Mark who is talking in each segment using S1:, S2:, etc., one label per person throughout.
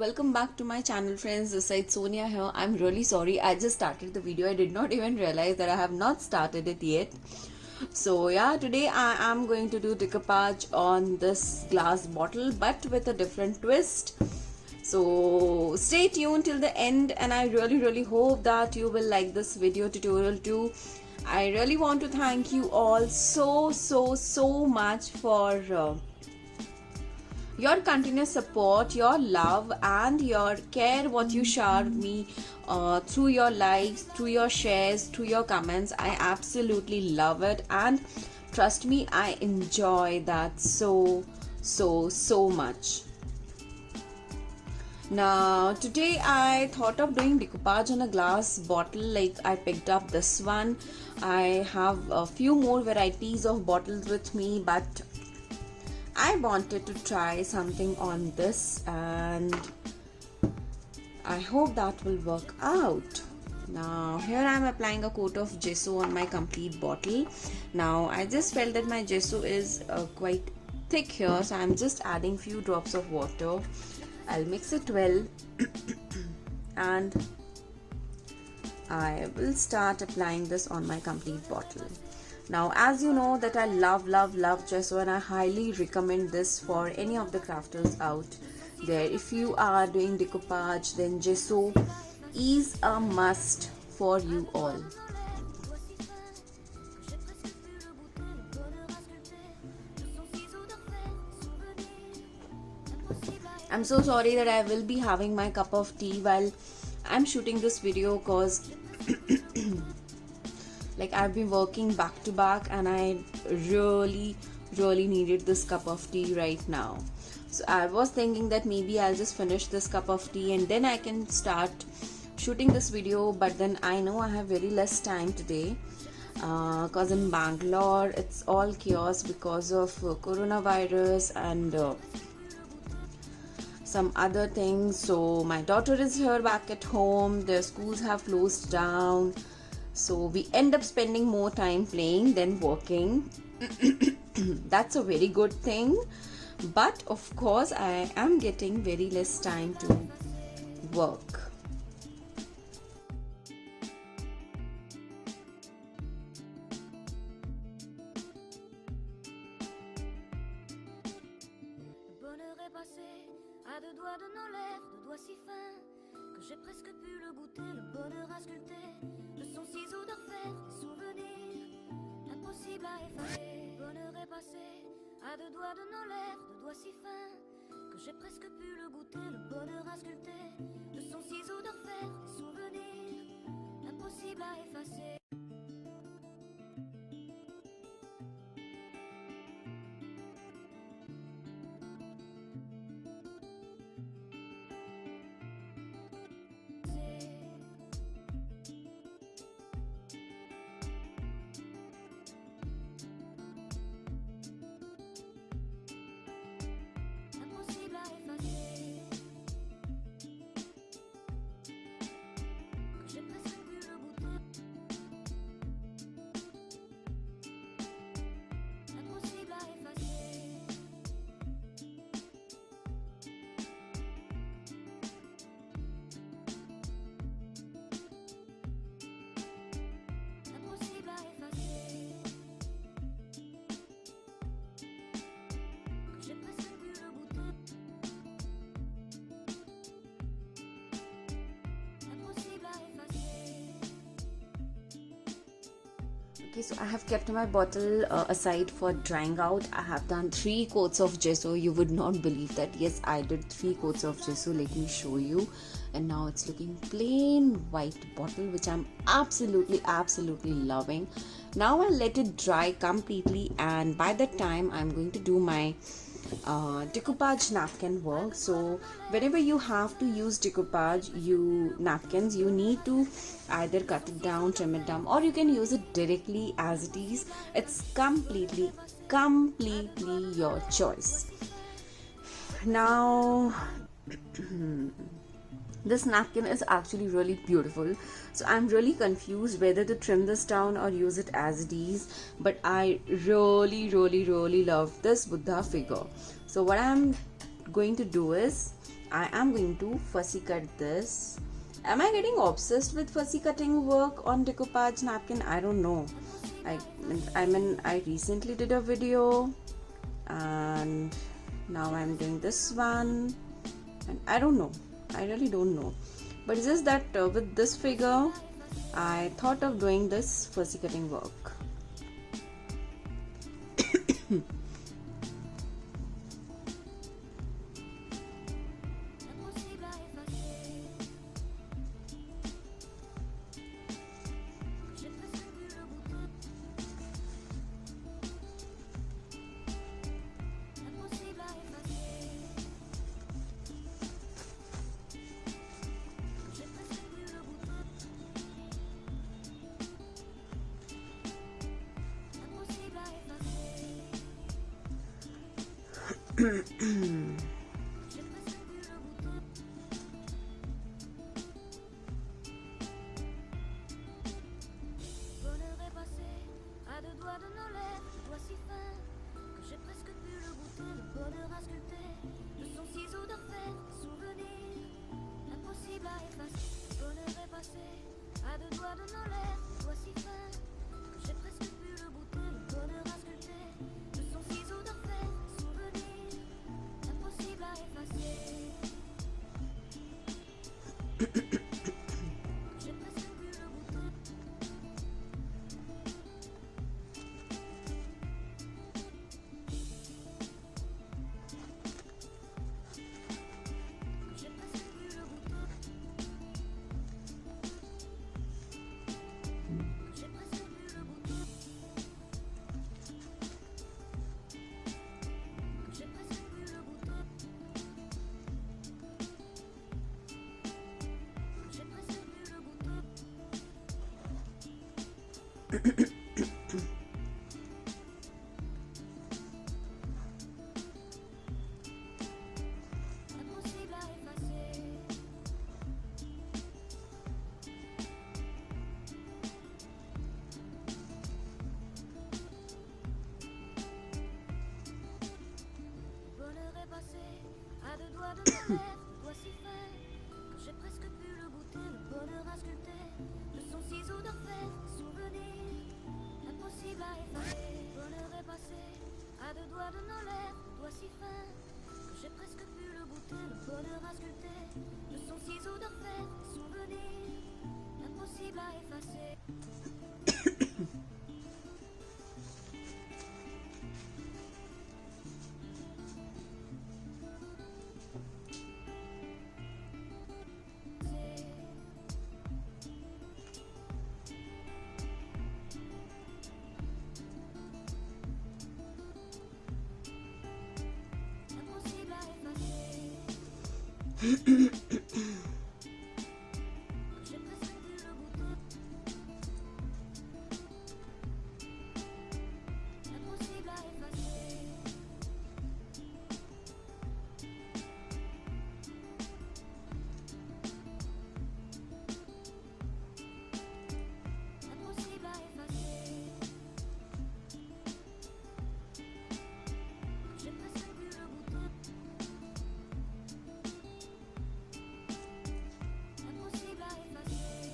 S1: Welcome back to my channel, friends. This side Sonia here. I'm really sorry, I just started the video. I did not even realize that I have not started it yet. So yeah, today I am going to do decoupage on this glass bottle, but with a different twist. So stay tuned till the end, and I really hope that you will like this video tutorial too. I really want to thank you all so much for your continuous support, your love and your care, what you share me through your likes, through your shares, through your comments. I absolutely love it, and trust me, I enjoy that so much. Now today I thought of doing decoupage on a glass bottle. Like, I picked up this one. I have a few more varieties of bottles with me, but I wanted to try something on this, and I hope that will work out. Now here I am applying a coat of gesso on my complete bottle. Now I just felt that my gesso is quite thick here, so I'm just adding few drops of water. I'll mix it well and I will start applying this on my complete bottle. Now, as you know that I love gesso, and I highly recommend this for any of the crafters out there. If you are doing decoupage, then gesso is a must for you all. I'm so sorry that I will be having my cup of tea while I'm shooting this video, cause like, I've been working back to back and I really needed this cup of tea right now. So I was thinking that maybe I'll just finish this cup of tea and then I can start shooting this video, but then I know I have very less time today, cause in Bangalore it's all chaos because of coronavirus and some other things. So my daughter is here back at home, their schools have closed down, so we end up spending more time playing than working. That's a very good thing, but of course I am getting very less time to work.
S2: À deux doigts de nos lèvres, deux doigts si fins que j'ai presque pu le goûter, le bonheur à sculpter, de son ciseau d'orfèvre, des souvenirs impossibles à effacer. Le bonheur est passé à deux doigts de nos lèvres, deux doigts si fins que j'ai presque pu le goûter, le bonheur à sculpter, de son ciseau d'orfèvre, des souvenirs impossibles à effacer.
S1: Okay, so I have kept my bottle aside for drying out. I have done 3 coats of gesso. You would not believe that. Yes, I did 3 coats of gesso. Let me show you. And now it's looking plain white bottle, which I'm absolutely loving. Now I'll let it dry completely, and by that time I'm going to do my decoupage napkin work. So whenever you have to use decoupage napkins, you need to either cut it down, trim it down, or you can use it directly as it is. It's completely your choice. Now this napkin is actually really beautiful, so I'm really confused whether to trim this down or use it as it is, but I really love this Buddha figure. So what I'm going to do is I am going to fussy cut this. Am I getting obsessed with fussy cutting work on Decoupage napkin? I don't know. I recently did a video and now I'm doing this one, and I don't know. I really don't know. But it's just that with this figure, I thought of doing this fussy cutting work.
S2: Bonheur est passé à deux doigts de nos lèvres, doigt si fin que j'ai presque pu le goûter. Le bonheur à sculpter de son ciseau d'enfer, souvenir impossible à effacer. Bonheur est passé à deux doigts de nos lèvres, doigt si fin que j'ai presque pu le goûter. Le bonheur à sculpter de son ciseau d'enfer, souvenir impossible à effacer. J'ai presque pu le goûter. J'ai presque pu le goûter. J'ai presque pu le goûter. J'ai presque pu le goûter. J'ai presque pu le goûter. Impossible à effacer. Bonheur est passé à deux doigts de nos lèvres, doigt si fin que j'ai presque pu le goûter. Le bonheur à sculpter de son ciseau d'enfer, souvenir impossible à effacer. Bonheur est passé à deux doigts de nos lèvres, doigt si fin que j'ai presque pu le goûter. Le bonheur à sculpter de son ciseau d'enfer, souvenir impossible à effacer. Impossible à effacer. J'ai presque pu le goûter. Impossible à effacer. Impossible à effacer. J'ai presque pu le goûter. Impossible à effacer.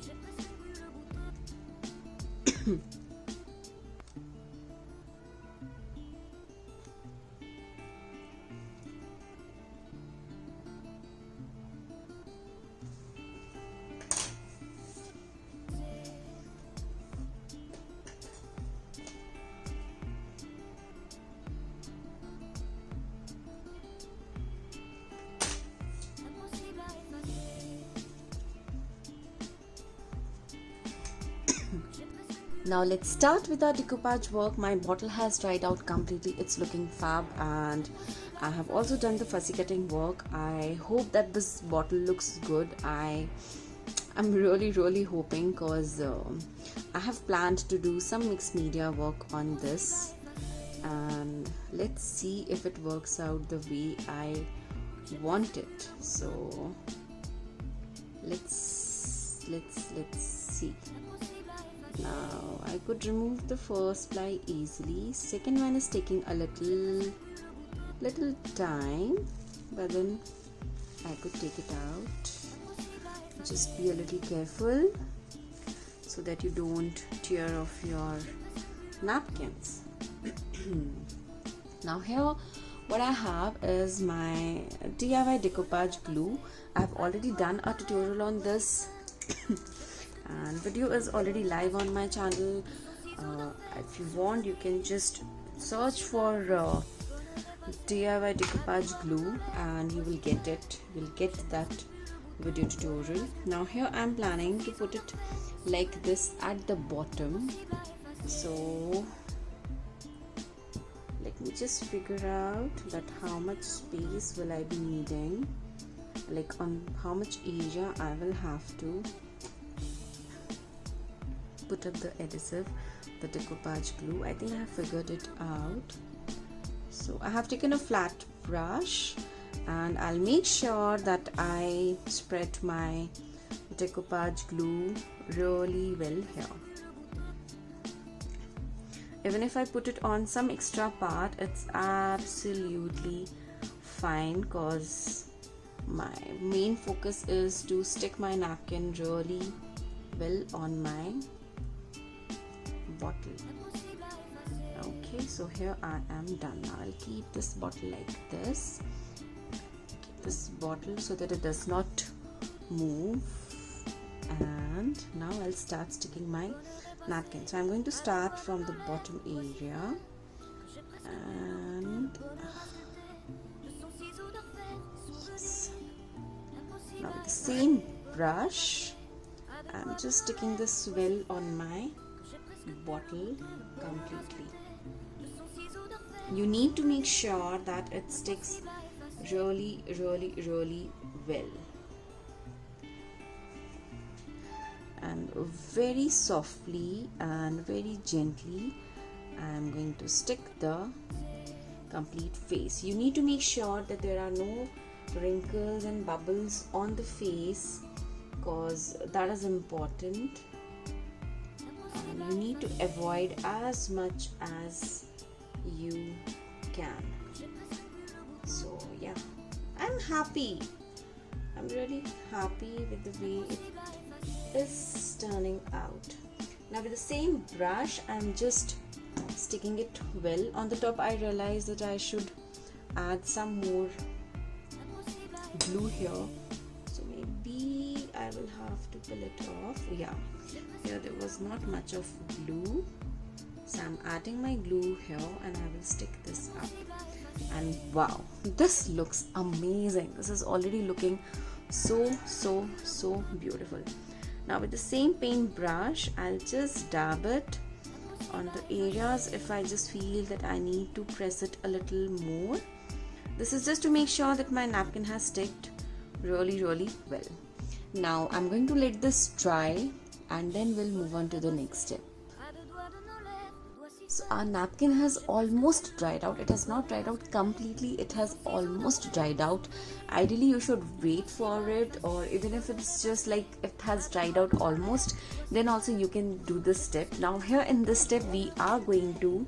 S2: J'ai presque pu le goûter. Impossible à effacer. J'ai presque pu.
S1: Now let's start with our decoupage work. My bottle has dried out completely. It's looking fab, and I have also done the fussy cutting work. I hope that this bottle looks good. I'm really hoping, because I have planned to do some mixed media work on this, and let's see if it works out the way I want it. So let's see.
S2: Impossible à effacer.
S1: Now I could remove the first ply easily. Second one is taking a little time, but then I could take it out. Just be a little careful so that you don't tear off your napkins. Now here what I have is my DIY decoupage glue. I've already done a tutorial on this and video is already live on my channel. If you want, you can just search for DIY decoupage glue and you will get it. You'll get that video tutorial. Now here I'm planning to put it like this at the bottom. So let me just figure out that how much space will I be needing, like on how much area I will have to put up the adhesive, the decoupage glue. I think I have figured it out. So I have taken a flat brush and I'll make sure that I spread my decoupage glue really well here. Even if I put it on some extra part, it's absolutely fine because my main focus is to stick my napkin really well on my bottle. Okay, so here I am done. Now I'll keep this bottle like this. Keep this bottle so that it does not move. And now I'll start sticking my napkin. So I'm going to start from the bottom area and yes. Now with the same brush I'm just sticking this well on my bottle completely. You need to make sure that it sticks really well. And very softly and very gently I am going to stick the complete face. You need to make sure that there are no wrinkles and bubbles on the face because that is important, and you need to avoid as much as you can. So yeah, I'm happy. I'm really happy with the way it is turning out. Now with the same brush I'm just sticking it well on the top. I realized that I should add some more glue here, so maybe I will have to pull it off. Yeah, here there was not much of glue, so I'm adding my glue here and I will stick this up. And wow, this looks amazing. This is already looking so beautiful. Now with the same paint brush I'll just dab it on the areas if I just feel that I need to press it a little more. This is just to make sure that my napkin has sticked really well. Now I'm going to let this dry and then we'll move on to the next step. So our napkin has almost dried out. It has not dried out completely, it has almost dried out. Ideally you should wait for it, or even if it's just like it has dried out almost, then also you can do this step. Now here in this step we are going to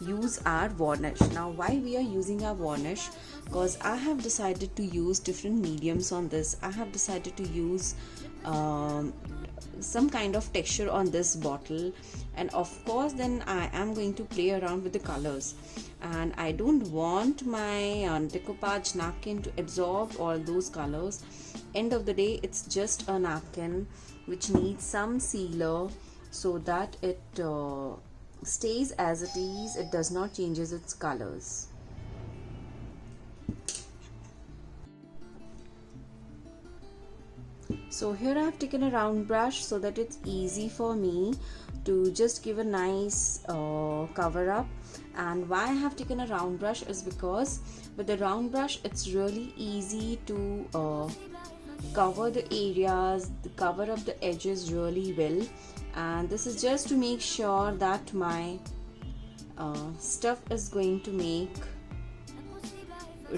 S1: use our varnish. Now why we are using our varnish? Because I have decided to use different mediums on this. I have decided to use some kind of texture on this bottle, and of course then I am going to play around with the colors, and I don't want my decoupage napkin to absorb all those colors. End of the day, it's just a napkin which needs some sealer so that it stays as it is, it does not changes its colors. So here I have taken a round brush so that it's easy for me to just give a nice cover up. And why I have taken a round brush is because with the round brush it's really easy to cover the areas, cover up the edges really well. And this is just to make sure that my stuff is going to make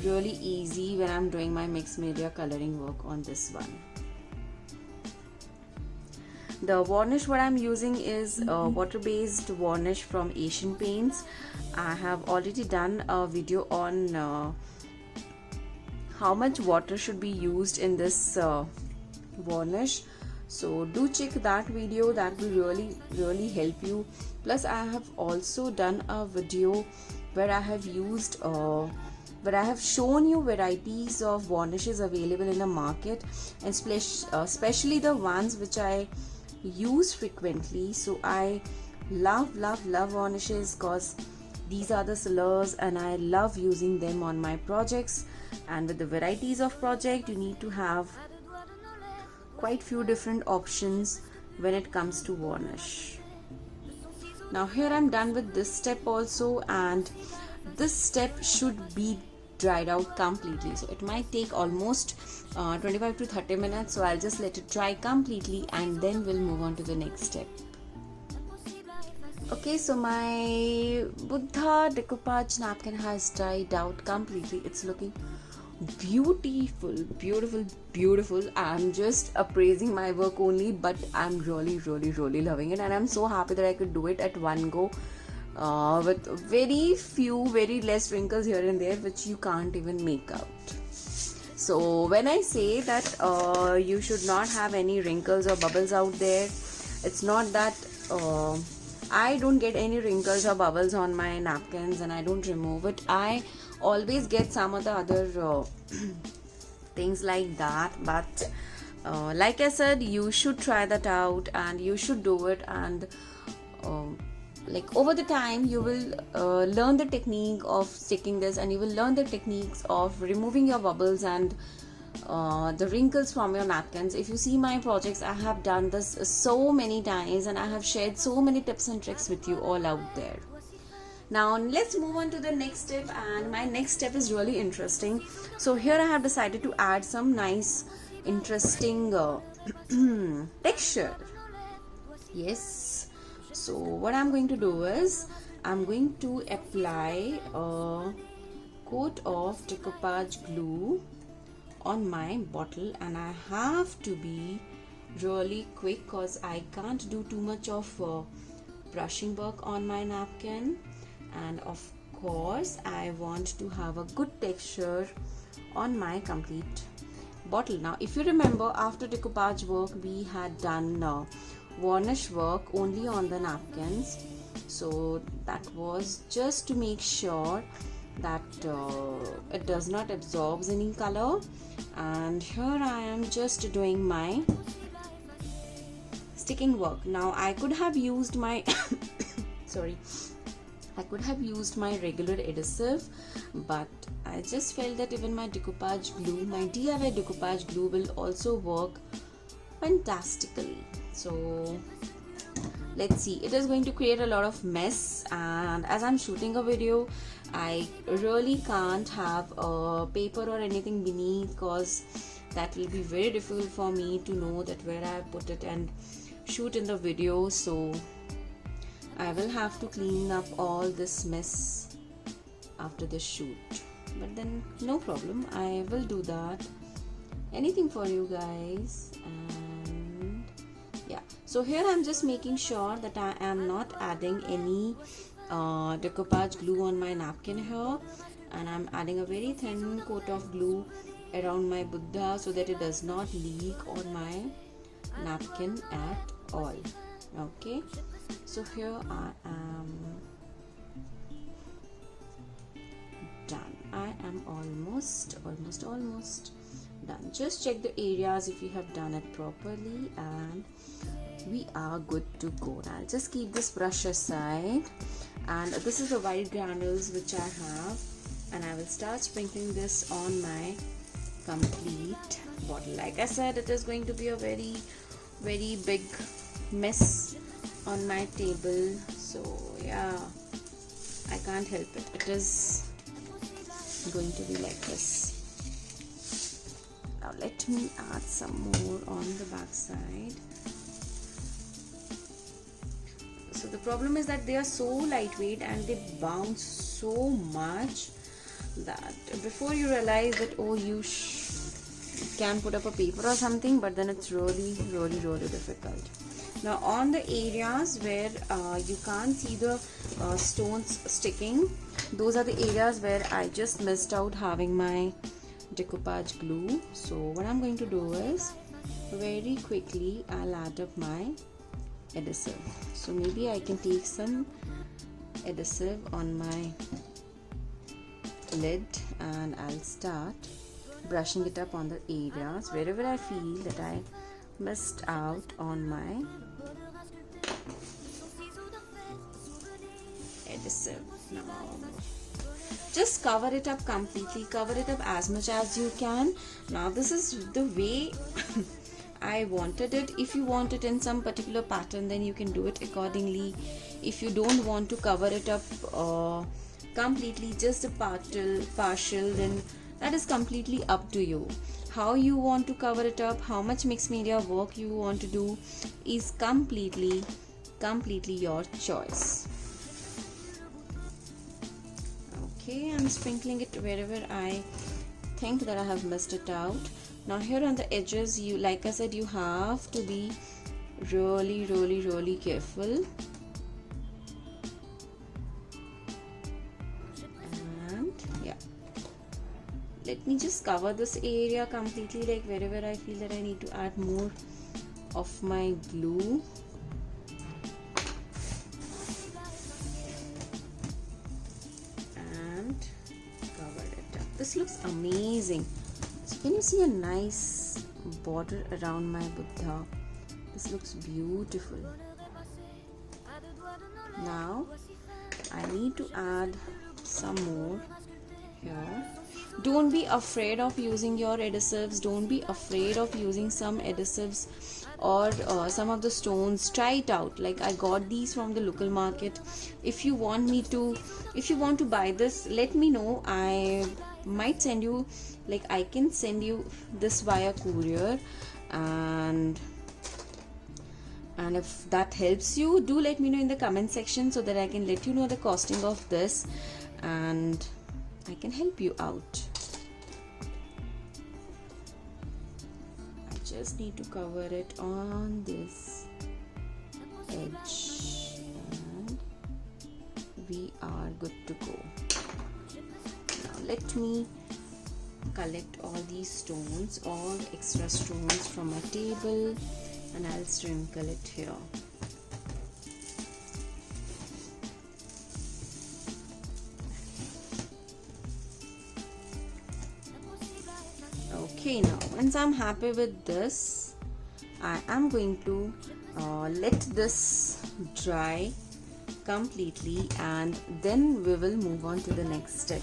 S1: really easy when I'm doing my mixed media coloring work on this one. The varnish what I'm using is water-based varnish from Asian Paints. I have already done a video on how much water should be used in this varnish, so do check that video. That will really help you. Plus I have also done a video where I have used where I have shown you varieties of varnishes available in the market, and especially the ones which I use frequently. So I love varnishes because these are the sellers and I love using them on my projects. And with the varieties of project, you need to have quite few different options when it comes to varnish. Now here I'm done with this step also, and this step should be dried out completely, so it might take almost 25 to 30 minutes. So I'll just let it dry completely and then we'll move on to the next step. Okay, so my Buddha decoupage napkin has dried out completely. It's looking beautiful. I'm just appraising my work only, but I'm really loving it, and I'm so happy that I could do it at one go with very less wrinkles here and there, which you can't even make out. So when I say that you should not have any wrinkles or bubbles out there, it's not that I don't get any wrinkles or bubbles on my napkins and I don't remove it. I always get some of the other things like that, but like I said, you should try that out and you should do it, and like over the time you will learn the technique of sticking this, and you will learn the techniques of removing your bubbles and the wrinkles from your napkins. If you see my projects, I have done this so many times and I have shared so many tips and tricks with you all out there. Now let's move on to the next step, and my next step is really interesting. So here I have decided to add some nice interesting texture. Yes, so what I'm going to do is I'm going to apply a coat of decoupage glue on my bottle, and I have to be really quick because I can't do too much of brushing work on my napkin. And of course I want to have a good texture on my complete bottle. Now if you remember, after decoupage work we had done varnish work only on the napkins, so that was just to make sure that it does not absorb any color. And here I am just doing my sticking work. Now I could have used my I could have used my regular adhesive, but I just felt that even my decoupage glue, my DIY decoupage glue, will also work fantastically. So let's see. It is going to create a lot of mess, and as I'm shooting a video, I really can't have a paper or anything beneath, because that will be very difficult for me to know that where I put it and shoot in the video. So I will have to clean up all this mess after the shoot, but then no problem, I will do that. Anything for you guys. And yeah, so here I'm just making sure that I am not adding any decoupage glue on my napkin here, and I'm adding a very thin coat of glue around my Buddha so that it does not leak on my napkin at all. Okay, so here I am done. I am almost done. Just check the areas if you have done it properly, and we are good to go. Now I'll just keep this brush aside, and this is the white granules which I have, and I will start sprinkling this on my complete bottle. Like I said, it is going to be a very big mess on my table, so yeah, I can't help it. It is going to be like this. Now let me add some more on the back side. So the problem is that they are so lightweight and they bounce so much that before you realize that, oh, you can put up a paper or something, but then it's really difficult. Now on the areas where you can't see the stones sticking, those are the areas where I just missed out having my decoupage glue. So what I'm going to do is very quickly I'll add up my adhesive. So maybe I can take some adhesive on my lid and I'll start brushing it up on the areas wherever I feel that I missed out on my adhesive. Now just cover it up completely, cover it up as much as you can. Now this is the way I wanted it. If you want it in some particular pattern, then you can do it accordingly. If you don't want to cover it up completely, just a partial, then that is completely up to you. How you want to cover it up, how much mixed media work you want to do is completely your choice. Okay, I'm sprinkling it wherever I think that I have missed it out. Now here on the edges, you, like I said, you have to be really careful. And yeah, let me just cover this area completely, like wherever I feel that I need to add more of my glue. This looks amazing. So can you see a nice border around my Buddha? This looks beautiful. Now I need to add some more here. Don't be afraid of using your adhesives. Don't be afraid of using some adhesives or some of the stones. Try it out. Like I got these from the local market. If you want to buy this, let me know. I might send you, like I can send you this via courier, and if that helps you, do let me know in the comment section so that I can let you know the costing of this and I can help you out. I just need to cover it on this edge and we are good to go. Let me collect all these stones, all extra stones from my table, and I'll sprinkle it here. Okay, now once I'm happy with this, I am going to let this dry completely and then we will move on to the next step.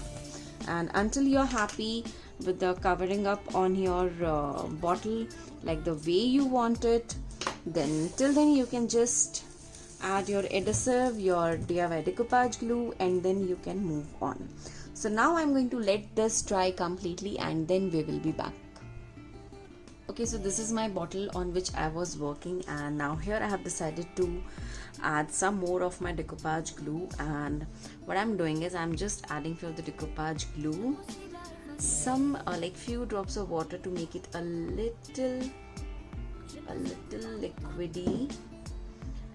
S1: And until you're happy with the covering up on your bottle like the way you want it, then till then you can just add your adhesive, your DIY decoupage glue, and then you can move on. So now I'm going to let this dry completely and then we will be back. Okay, so this is my bottle on which I was working, and now here I have decided to add some more of my decoupage glue. And what I'm doing is I'm just adding for the decoupage glue some like few drops of water to make it a little liquidy,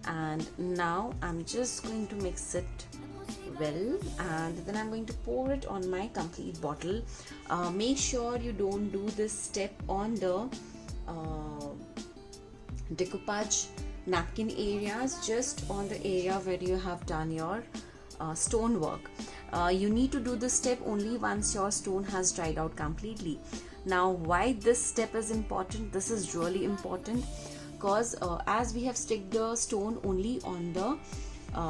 S1: and now I'm just going to mix it well and then I'm going to pour it on my complete bottle. Make sure you don't do this step on the decoupage napkin areas, just on the area where you have done your stone work. You need to do this step only once your stone has dried out completely. Now why this step is important? This is really important because as we have sticked the stone only on the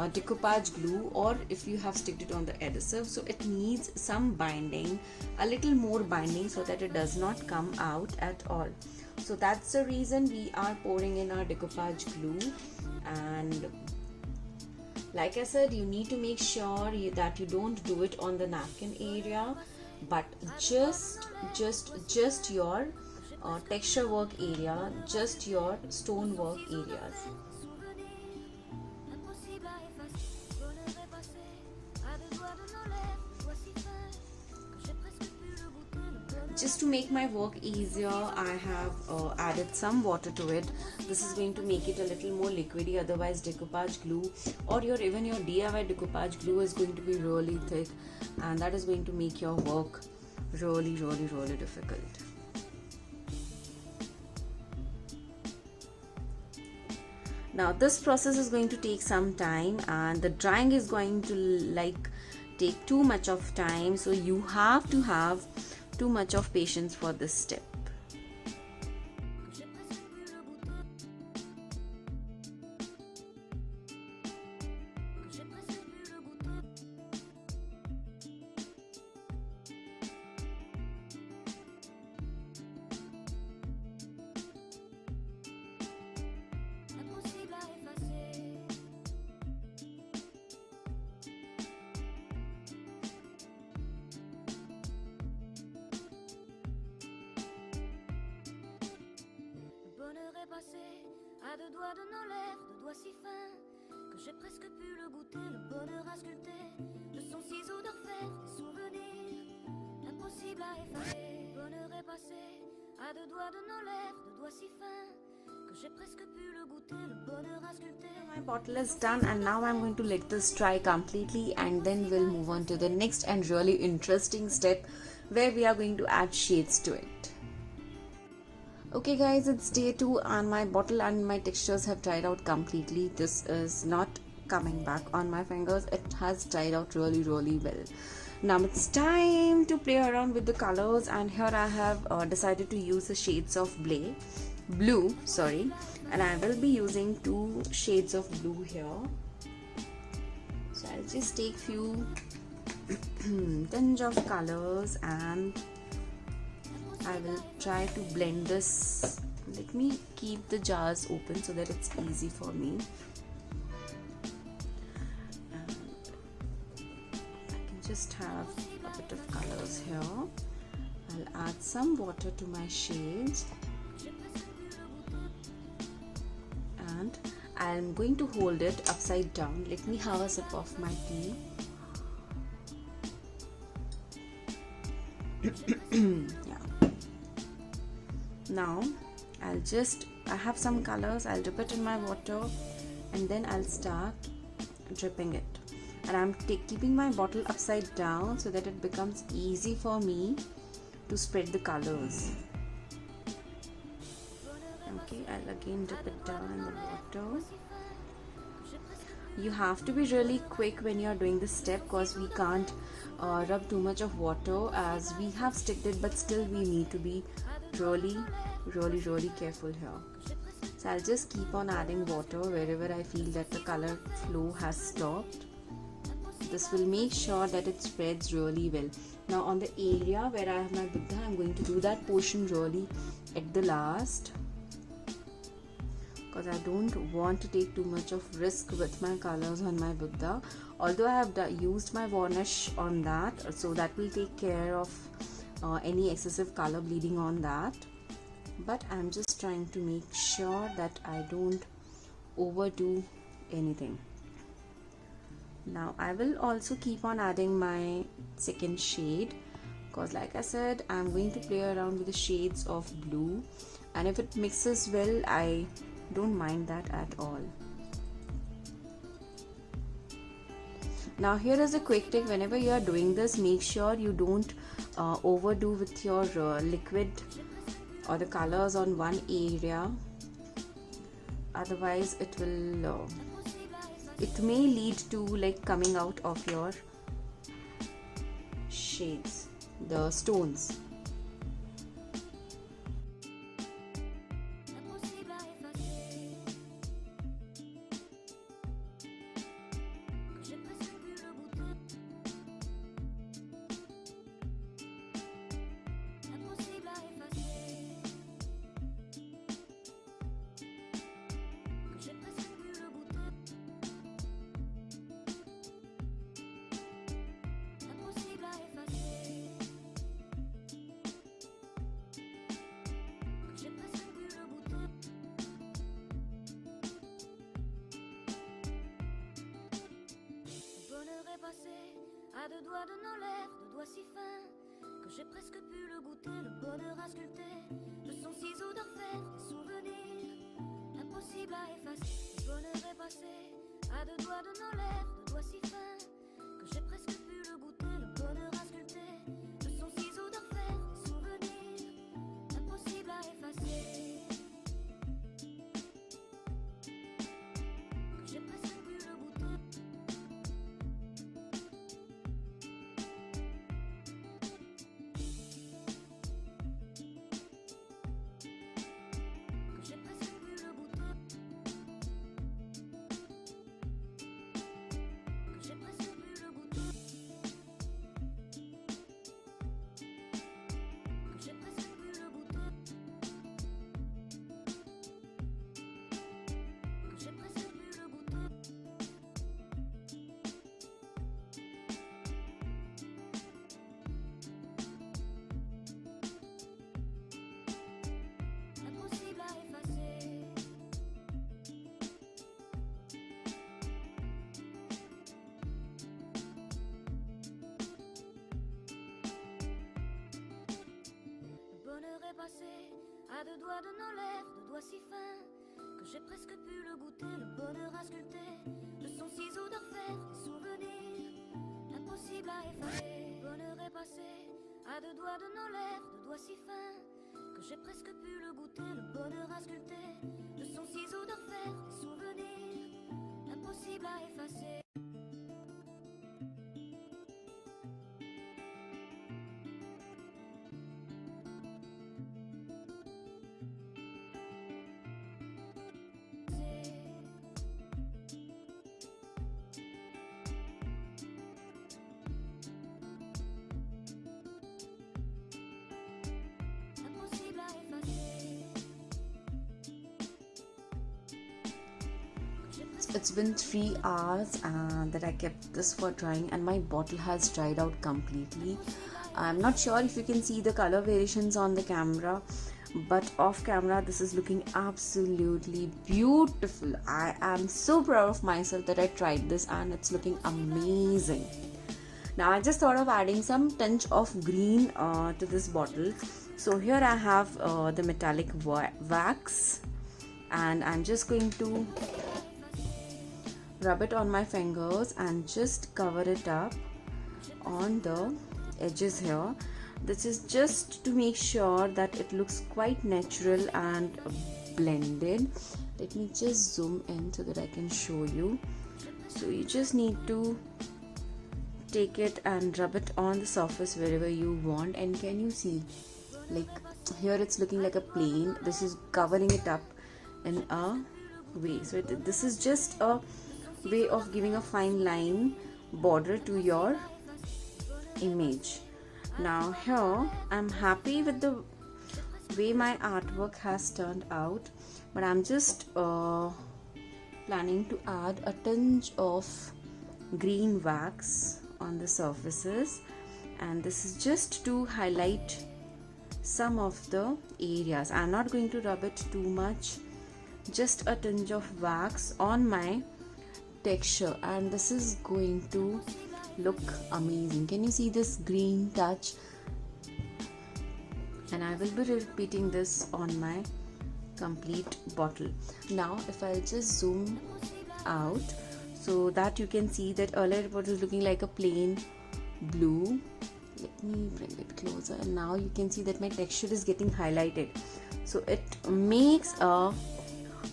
S1: decoupage glue, or if you have sticked it on the adhesive, so it needs some binding, a little more binding, so that it does not come out at all. So that's the reason we are pouring in our decoupage glue. And like I said, you need to make sure that you don't do it on the napkin area, but just your texture work area, just your stone work areas. just to make my work easier, I have added some water to it. This is going to make it a little more liquidy, otherwise decoupage glue or even your DIY decoupage glue is going to be really thick, and that is going to make your work really difficult. Now this process is going to take some time, and the drying is going to take too much of time, so you have to have too much of patience for this step.
S2: À deux doigts de nos lèvres, deux doigts si fins que j'ai presque pu le goûter, le bonheur à sculpter, de son ciseau d'orfèvre, des souvenirs impossibles à effacer. Bonheur est passé à deux doigts de nos lèvres, deux doigts si fins que j'ai presque pu le goûter, le bonheur à sculpter.
S1: My bottle is done, and now I'm going to let this dry completely, and then we'll move on to the next and really interesting step where we are going to add shades to it. Okay guys, it's day 2 and my bottle and my textures have dried out completely. This is not coming back on my fingers. It has dried out really well. Now it's time to play around with the colors, and here I have decided to use the shades of blue, and I will be using 2 shades of blue here. So I'll just take few tinge of colors and I will try to blend this. Let me keep the jars open so that it's easy for me. And I can just have a bit of colors here. I'll add some water to my shades. And I'm going to hold it upside down. Let me have a sip of my tea. Yeah. Now I have some colors, I'll dip it in my water and then I'll start dripping it, and I'm keeping my bottle upside down so that it becomes easy for me to spread the colors. Okay, I'll again dip it down in the water. You have to be really quick when you're doing this step because we can't rub too much of water as we have sticked it, but still we need to be really careful here. So I'll just keep on adding water wherever I feel that the color flow has stopped. This will make sure that it spreads really well. Now on the area where I have my Buddha, I'm going to do that portion really at the last, because I don't want to take too much of risk with my colors on my Buddha. Although I have used my varnish on that, so that will take care of any excessive color bleeding on that. But I'm just trying to make sure that I don't overdo anything. Now I will also keep on adding my second shade, because like I said, I'm going to play around with the shades of blue, and if it mixes well, I don't mind that at all. Now here is a quick tip: whenever you are doing this, make sure you don't overdo with your liquid or the colors on one area, otherwise it will it may lead to like coming out of your shades, the stones.
S2: À deux doigts de nos lèvres, deux doigts si fins que j'ai presque pu le goûter, le bonheur à sculpter, de son ciseau d'orfèvre, des souvenirs impossibles à effacer. Le bonheur est passé à deux doigts de nos lèvres, deux doigts si fins que j'ai presque pu le goûter, le bonheur à sculpter, de son ciseau d'orfèvre, des souvenirs impossibles à effacer. Que j'ai presque pu le goûter. Que j'ai presque pu le goûter. Que j'ai presque pu le goûter. Que j'ai presque pu le goûter. Que j'ai presque pu le goûter. Impossible à effacer. Le bonheur est passé à deux doigts de nos lèvres, deux doigts si fins que j'ai presque pu le goûter, le bonheur à sculpter, de son ciseau d'orfèvre, des souvenirs impossibles à effacer. Le bonheur est passé à deux doigts de nos lèvres, deux doigts si fins que j'ai presque pu le goûter, le bonheur à sculpter, de son ciseau d'orfèvre, des souvenirs impossibles à effacer. Impossible à effacer.
S1: It's been 3 hours that I kept this for drying, and my bottle has dried out completely. I'm not sure if you can see the color variations on the camera, but off camera this is looking absolutely beautiful. I am so proud of myself that I tried this, and it's looking amazing. Now I just thought of adding some tinge of green to this bottle. So here I have the metallic wax, and I'm just going to rub it on my fingers and just cover it up on the edges here. This is just to make sure that it looks quite natural and blended. Let me just zoom in so that I can show you. So you just need to take it and rub it on the surface wherever you want. And can you see, like here it's looking like a plane, this is covering it up in a way. So this is just a way of giving a fine line border to your image. Now here I'm happy with the way my artwork has turned out, but I'm just planning to add a tinge of green wax on the surfaces, and this is just to highlight some of the areas. I'm not going to rub it too much, just a tinge of wax on my texture, and this is going to look amazing. Can you see this green touch? And I will be repeating this on my complete bottle. Now if I'll just zoom out so that you can see that earlier it was looking like a plain blue. Let me bring it closer, and now you can see that my texture is getting highlighted, so it makes a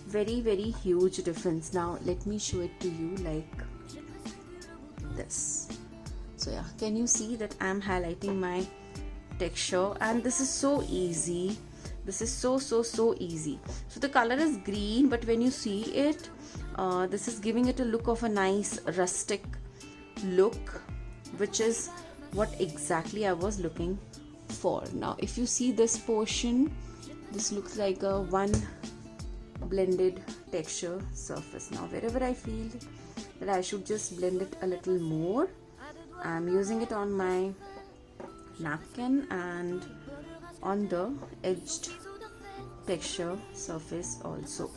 S1: very huge difference. Now let me show it to you like this. So yeah, can you see that I'm highlighting my texture, and this is so easy. This is so easy. So the color is green, but when you see it, this is giving it a look of a nice rustic look, which is what exactly I was looking for. Now if you see this portion, this looks like a one blended texture surface. Now wherever I feel that I should just blend it a little more, I'm using it on my napkin and on the edged texture surface also.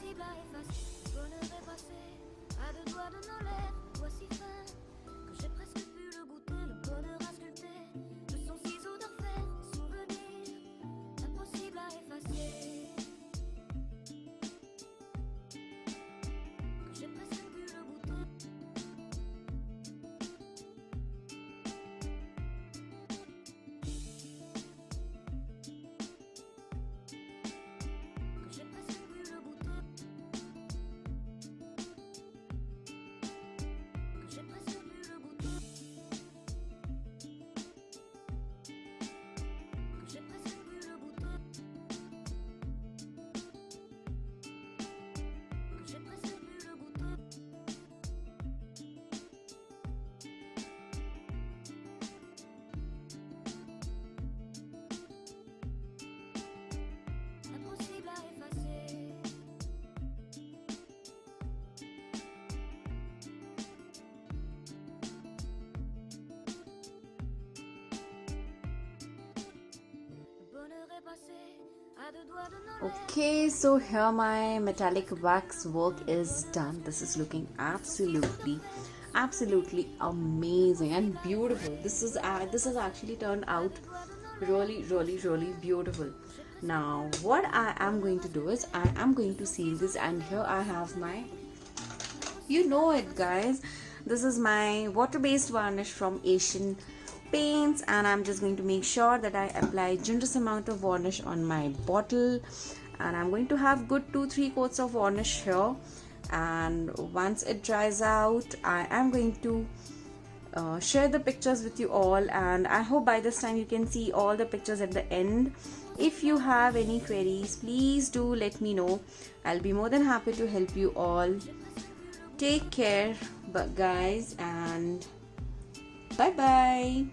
S1: Okay, so here my metallic wax work is done. This is looking absolutely amazing and beautiful. This has actually turned out really beautiful. Now what I am going to do is I am going to seal this, and here I have my, you know it guys, this is my water-based varnish from Asian Paints, and I'm just going to make sure that I apply generous amount of varnish on my bottle, and I'm going to have good 2-3 coats of varnish here. And once it dries out, I am going to share the pictures with you all, and I hope by this time you can see all the pictures at the end. If you have any queries, please do let me know. I'll be more than happy to help you all. Take care, but guys, and bye bye.